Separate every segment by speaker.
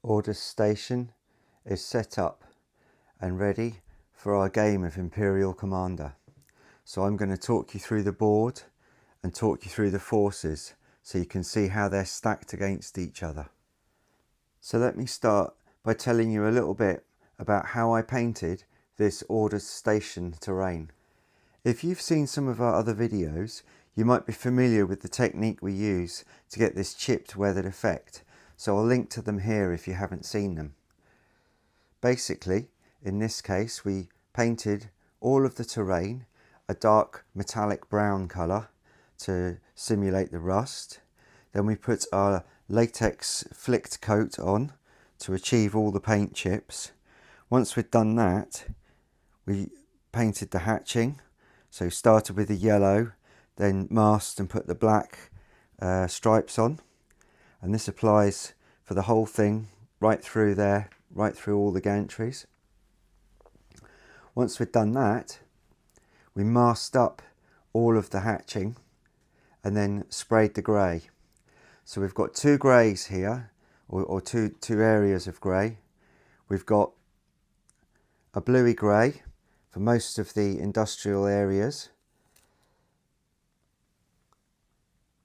Speaker 1: Ordus Station is set up and ready for our game of Imperial Commander. So I'm going to talk you through the board and talk you through the forces so you can see how they're stacked against each other. So let me start by telling you a little bit about how I painted this Ordus Station terrain. If you've seen some of our other videos, you might be familiar with the technique we use to get this chipped weathered effect, so I'll link to them here if you haven't seen them. Basically, in this case, we painted all of the terrain a dark metallic brown colour to simulate the rust. Then we put our latex flicked coat on to achieve all the paint chips. Once we'd done that, we painted the hatching. So started with the yellow, then masked and put the black stripes on. And this applies for the whole thing, right through there, right through all the gantries. Once we'd done that, we masked up all of the hatching and then sprayed the grey. So we've got two greys here, or two areas of grey. We've got a bluey grey for most of the industrial areas.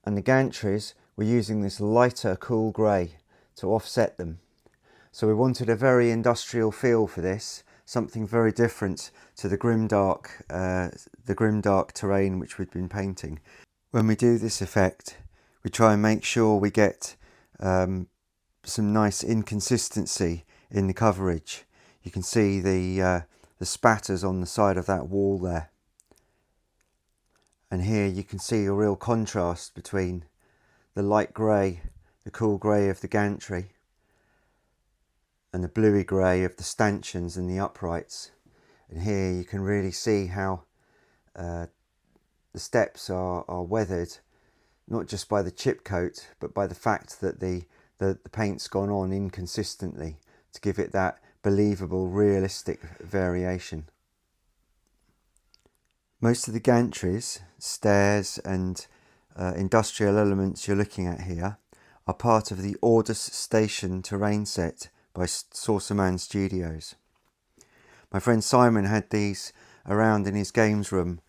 Speaker 1: And the gantries, we're using this lighter cool grey to offset them. So we wanted a very industrial feel for this, something very different to the grimdark terrain which we've been painting. When we do this effect, we try and make sure we get some nice inconsistency in the coverage. You can see the spatters on the side of that wall there. And here you can see a real contrast between the light grey, the cool grey of the gantry, and the bluey grey of the stanchions and the uprights. And here you can really see how the steps are weathered, not just by the chip coat, but by the fact that the paint's gone on inconsistently to give it that believable, realistic variation. Most of the gantries, stairs and industrial elements you're looking at here are part of the Ordus Station terrain set by Saucerman Studios. My friend Simon had these around in his games room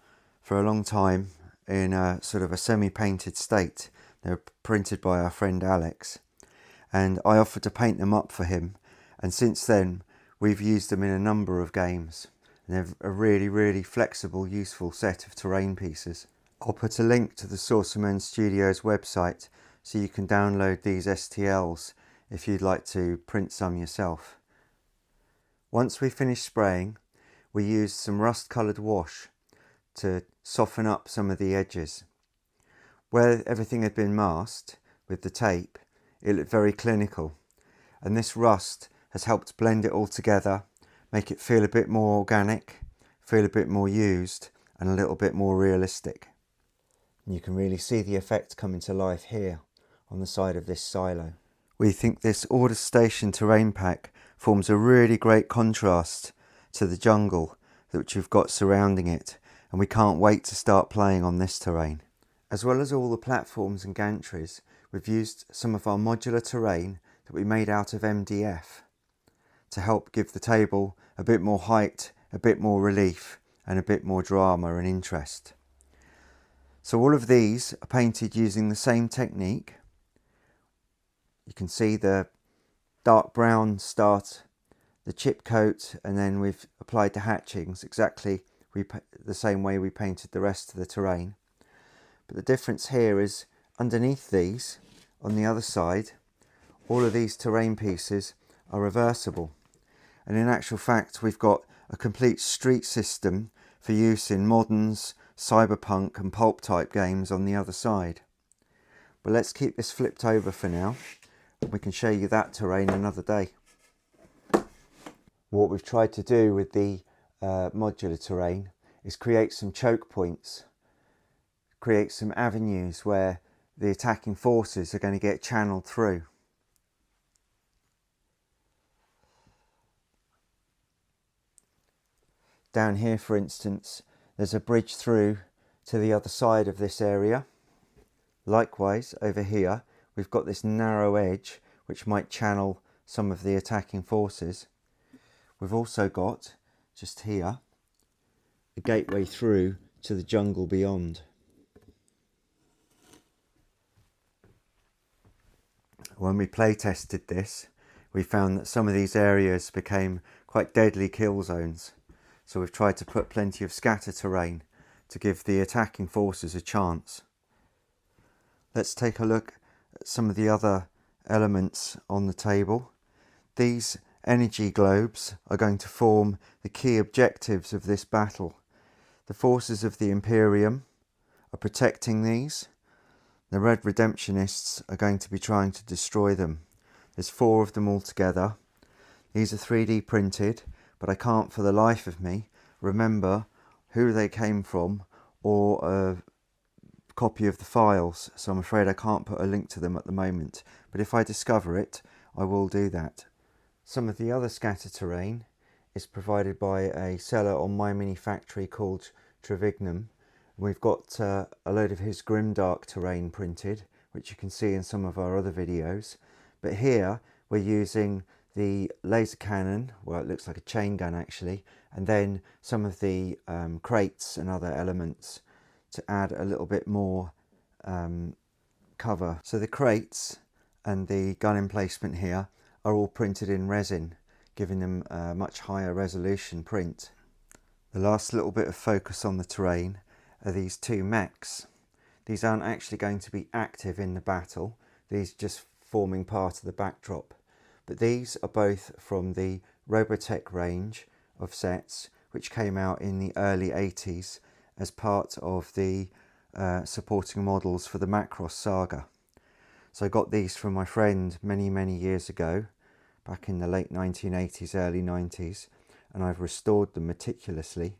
Speaker 1: for a long time in a sort of a semi-painted state. They were printed by our friend Alex, and I offered to paint them up for him, and since then we've used them in a number of games. They're a really flexible, useful set of terrain pieces. I'll put a link to the Saucerman Studios website so you can download these STLs if you'd like to print some yourself. Once we finished spraying, we used some rust-coloured wash to soften up some of the edges. Where everything had been masked with the tape, it looked very clinical, and this rust has helped blend it all together, make it feel a bit more organic, feel a bit more used, and a little bit more realistic. And you can really see the effect coming to life here on the side of this silo. We think this Ordus Station terrain pack forms a really great contrast to the jungle which you've got surrounding it, and we can't wait to start playing on this terrain. As well as all the platforms and gantries, we've used some of our modular terrain that we made out of MDF to help give the table a bit more height, a bit more relief, and a bit more drama and interest. So all of these are painted using the same technique. You can see the dark brown start, the chip coat, and then we've applied the hatchings exactly the same way we painted the rest of the terrain. But the difference here is underneath these, on the other side, all of these terrain pieces are reversible. And in actual fact, we've got a complete street system for use in moderns, cyberpunk and pulp type games on the other side. But let's keep this flipped over for now, and we can show you that terrain another day. What we've tried to do with the modular terrain is create some choke points, create some avenues where the attacking forces are going to get channeled through. Down here, for instance, there's a bridge through to the other side of this area. Likewise, over here, we've got this narrow edge which might channel some of the attacking forces. We've also got, just here, a gateway through to the jungle beyond. When we play tested this, we found that some of these areas became quite deadly kill zones. So we've tried to put plenty of scatter terrain to give the attacking forces a chance. Let's take a look at some of the other elements on the table. These energy globes are going to form the key objectives of this battle. The forces of the Imperium are protecting these. The Red Redemptionists are going to be trying to destroy them. There's 4 of them altogether. These are 3D printed, but I can't for the life of me remember who they came from or a copy of the files, so I'm afraid I can't put a link to them at the moment, but if I discover it I will do that. Some of the other scatter terrain is provided by a seller on my mini factory called Trevignum. We've got a load of his grimdark terrain printed, which you can see in some of our other videos, but here we're using the laser cannon, well it looks like a chain gun actually, and then some of the crates and other elements to add a little bit more cover. So the crates and the gun emplacement here are all printed in resin, giving them a much higher resolution print. The last little bit of focus on the terrain are these 2 mechs. These aren't actually going to be active in the battle, these just forming part of the backdrop. But these are both from the Robotech range of sets, which came out in the early 80s as part of the supporting models for the Macross saga. So I got these from my friend many years ago, back in the late 1980s, early 90s, and I've restored them meticulously,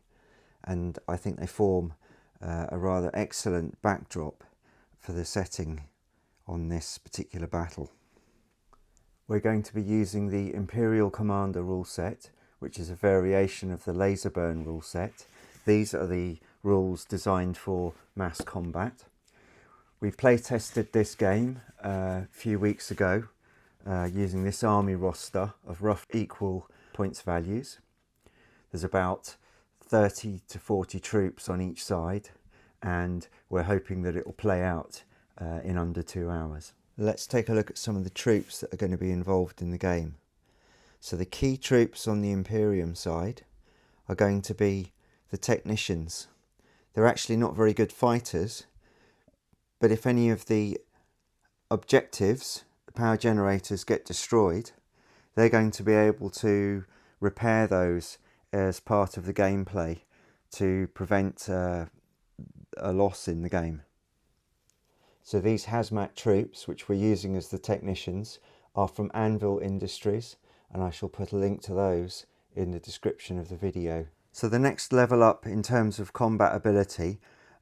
Speaker 1: and I think they form a rather excellent backdrop for the setting on this particular battle. We're going to be using the Imperial Commander rule set, which is a variation of the Laserburn rule set. These are the rules designed for mass combat. We play tested this game a few weeks ago using this army roster of rough equal points values. There's about 30 to 40 troops on each side, and we're hoping that it will play out in under 2 hours. Let's take a look at some of the troops that are going to be involved in the game. So the key troops on the Imperium side are going to be the technicians. They're actually not very good fighters, but if any of the objectives, the power generators, get destroyed, they're going to be able to repair those as part of the gameplay to prevent a loss in the game. So these hazmat troops, which we're using as the technicians, are from Anvil Industries, and I shall put a link to those in the description of the video. So the next level up in terms of combat ability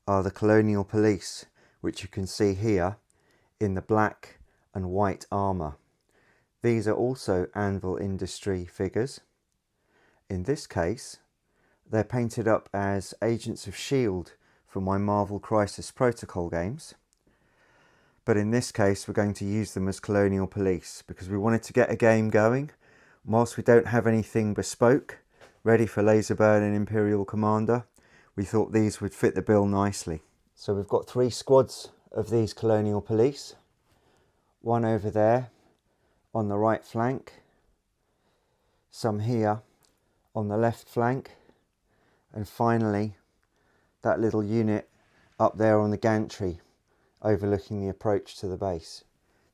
Speaker 1: are the Colonial Police, which you can see here in the black and white armour. These are also Anvil Industry figures. In this case, they're painted up as Agents of S.H.I.E.L.D. from my Marvel Crisis Protocol games. But in this case, we're going to use them as Colonial Police because we wanted to get a game going. Whilst we don't have anything bespoke ready for Laserburn and Imperial Commander, we thought these would fit the bill nicely. So we've got 3 squads of these Colonial Police. One over there on the right flank, some here on the left flank, and finally that little unit up there on the gantry overlooking the approach to the base.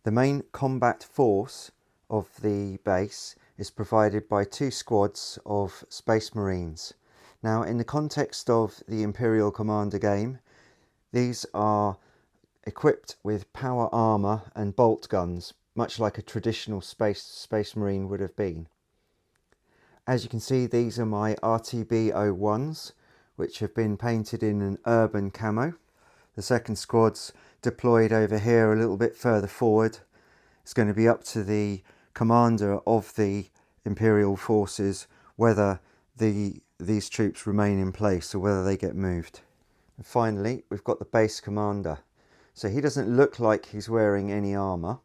Speaker 1: The main combat force of the base is provided by 2 squads of Space Marines. Now, in the context of the Imperial Commander game, these are equipped with power armour and bolt guns, much like a traditional Space Marine would have been. As you can see, these are my RTB-01s, which have been painted in an urban camo. The second squad's deployed over here a little bit further forward. It's going to be up to the commander of the Imperial forces whether these troops remain in place or whether they get moved. And finally, we've got the base commander. So he doesn't look like he's wearing any armour,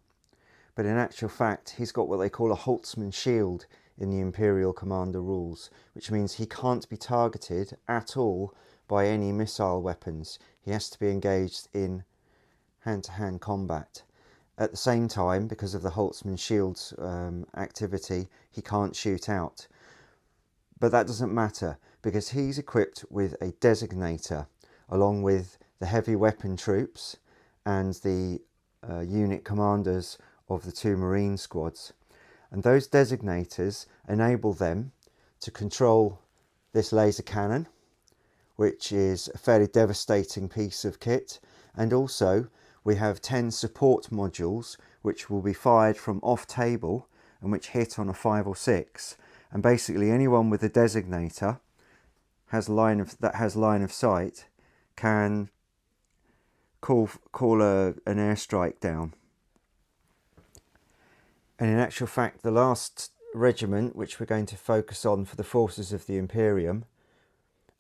Speaker 1: but in actual fact he's got what they call a Holtzman shield in the Imperial Commander rules, which means he can't be targeted at all by any missile weapons. He has to be engaged in hand-to-hand combat. At the same time, because of the Holtzman shield's activity, he can't shoot out. But that doesn't matter, because he's equipped with a designator, along with the heavy weapon troops and the unit commanders of the 2 Marine squads. And those designators enable them to control this laser cannon, which is a fairly devastating piece of kit. And also we have 10 support modules which will be fired from off table and which hit on a 5 or 6. And basically anyone with a designator that has line of sight can call an airstrike down. And in actual fact, the last regiment which we're going to focus on for the forces of the Imperium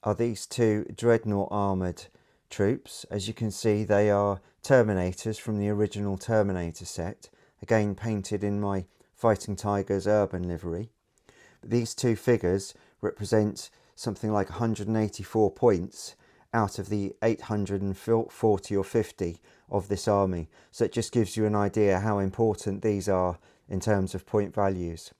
Speaker 1: are these 2 dreadnought armoured troops. As you can see, they are Terminators from the original Terminator set, again painted in my Fighting Tigers urban livery. But these 2 figures represent something like 184 points out of the 840 or 50 of this army. So it just gives you an idea how important these are in terms of point values.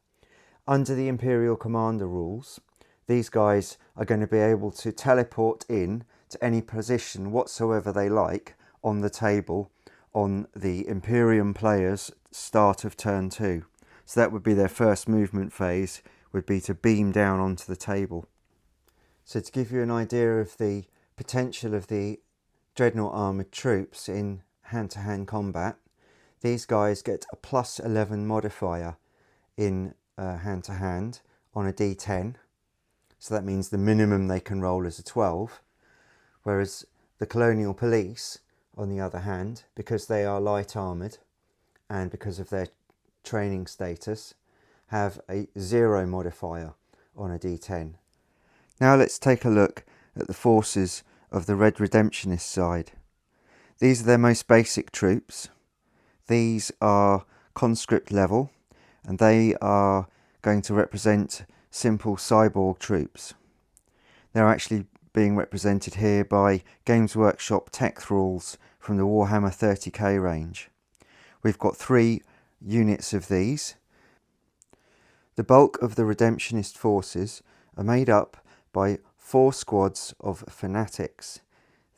Speaker 1: Under the Imperial Commander rules, these guys are going to be able to teleport in to any position whatsoever they like on the table on the Imperium players' start of turn 2. So that would be their first movement phase, would be to beam down onto the table. So to give you an idea of the potential of the dreadnought armoured troops in hand-to-hand combat, these guys get a +11 modifier in hand-to-hand on a d10. So that means the minimum they can roll is a 12. Whereas the Colonial Police, on the other hand, because they are light armoured and because of their training status, have a 0 modifier on a d10. Now let's take a look at the forces of the Red Redemptionist side. These are their most basic troops. These are conscript level, and they are going to represent simple cyborg troops. They're actually being represented here by Games Workshop tech thralls from the Warhammer 30k range. We've got 3 units of these. The bulk of the Redemptionist forces are made up by 4 squads of fanatics.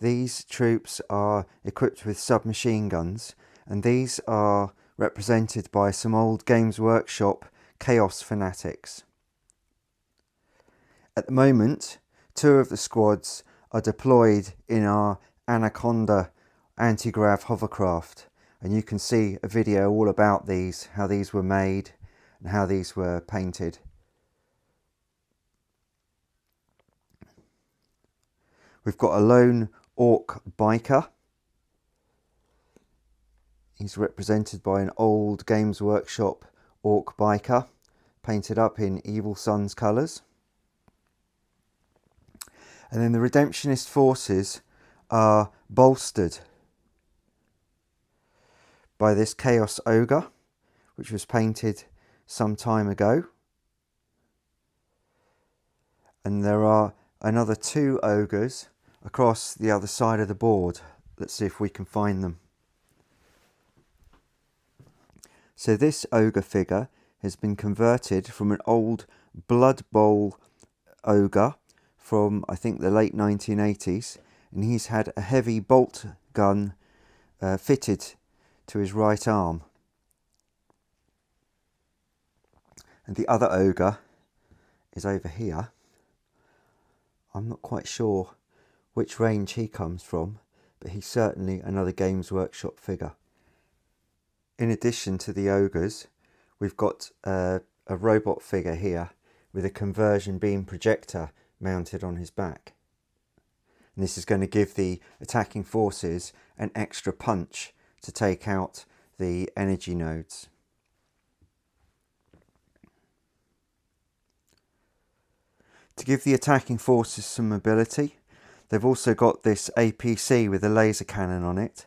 Speaker 1: These troops are equipped with submachine guns, and these are represented by some old Games Workshop Chaos fanatics. At the moment, 2 of the squads are deployed in our Anaconda anti-grav hovercraft, and you can see a video all about these, how these were made and how these were painted. We've got a lone orc biker. He's represented by an old Games Workshop orc biker, painted up in Evil Sun's colours. And then the Redemptionist forces are bolstered by this Chaos Ogre, which was painted some time ago. And there are another 2 ogres across the other side of the board. Let's see if we can find them. So this ogre figure has been converted from an old Blood Bowl ogre from, I think, the late 1980s, and he's had a heavy bolt gun fitted to his right arm. And the other ogre is over here. I'm not quite sure which range he comes from, but he's certainly another Games Workshop figure. In addition to the ogres, we've got a robot figure here with a conversion beam projector mounted on his back. And this is going to give the attacking forces an extra punch to take out the energy nodes. To give the attacking forces some mobility, they've also got this APC with a laser cannon on it.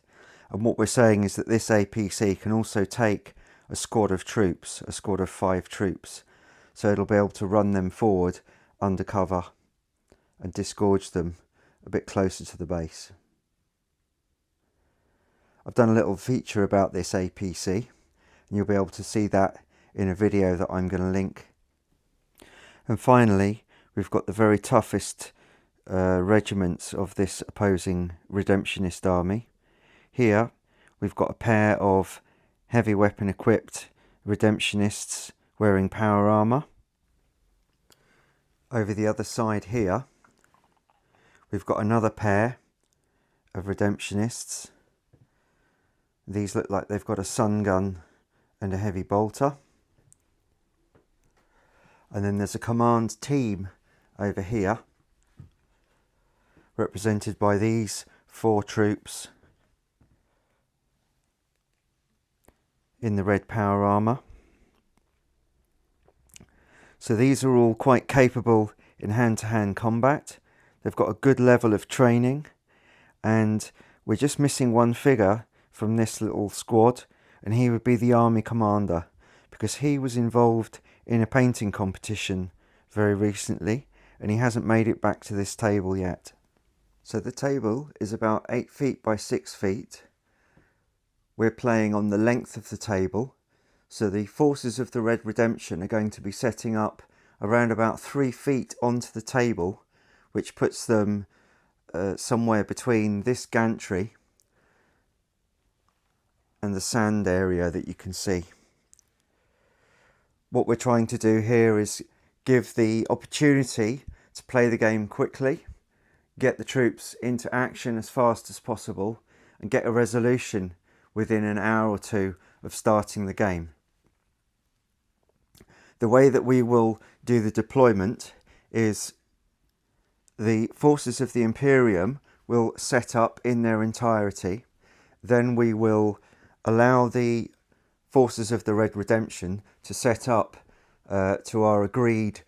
Speaker 1: And what we're saying is that this APC can also take a squad of troops, a squad of 5 troops. So it'll be able to run them forward under cover and disgorge them a bit closer to the base. I've done a little feature about this APC, and you'll be able to see that in a video that I'm going to link. And finally, we've got the very toughest regiments of this opposing Redemptionist army. Here we've got a pair of heavy weapon equipped Redemptionists wearing power armour. Over the other side here we've got another pair of Redemptionists. These look like they've got a sun gun and a heavy bolter. And then there's a command team over here, represented by these 4 troops in the red power armour. So these are all quite capable in hand-to-hand combat. They've got a good level of training, and we're just missing one figure from this little squad, and he would be the army commander, because he was involved in a painting competition very recently and he hasn't made it back to this table yet. So the table is about 8 feet by 6 feet. We're playing on the length of the table, so the forces of the Red Redemption are going to be setting up around about 3 feet onto the table, which puts them somewhere between this gantry and the sand area that you can see. What we're trying to do here is give the opportunity to play the game quickly, get the troops into action as fast as possible, and get a resolution within an hour or 2 of starting the game. The way that we will do the deployment is the forces of the Imperium will set up in their entirety. Then we will allow the forces of the Red Redemption to set up to our agreed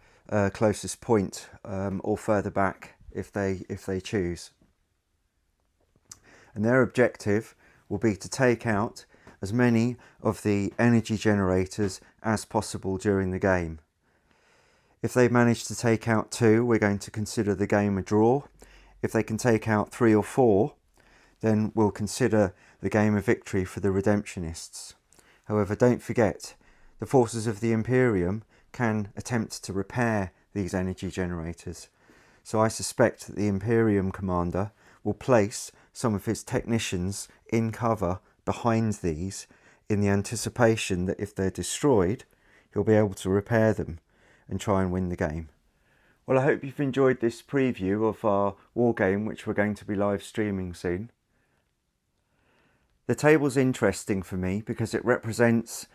Speaker 1: closest point, or further back if they choose. And their objective will be to take out as many of the energy generators as possible during the game. If they manage to take out 2, we're going to consider the game a draw. If they can take out 3 or 4, then we'll consider the game a victory for the Redemptionists. However, don't forget, the forces of the Imperium can attempt to repair these energy generators. So I suspect that the Imperium commander will place some of his technicians in cover behind these, in the anticipation that if they're destroyed, he'll be able to repair them and try and win the game. Well, I hope you've enjoyed this preview of our wargame, which we're going to be live streaming soon. The table's interesting for me because it represents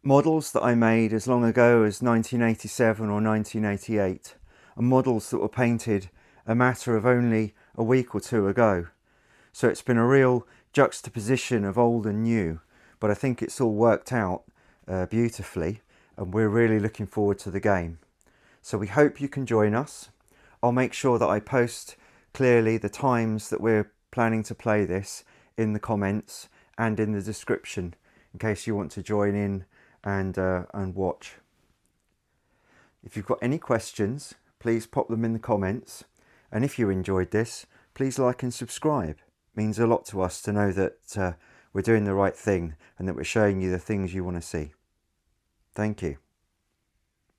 Speaker 1: models that I made as long ago as 1987 or 1988, and models that were painted a matter of only a week or 2 ago. So it's been a real juxtaposition of old and new, but I think it's all worked out beautifully, and we're really looking forward to the game. So we hope you can join us. I'll make sure that I post clearly the times that we're planning to play this in the comments and in the description, in case you want to join in and watch. If you've got any questions, please pop them in the comments, and if you enjoyed this, please like and subscribe. It means a lot to us to know that we're doing the right thing and that we're showing you the things you want to see. Thank you.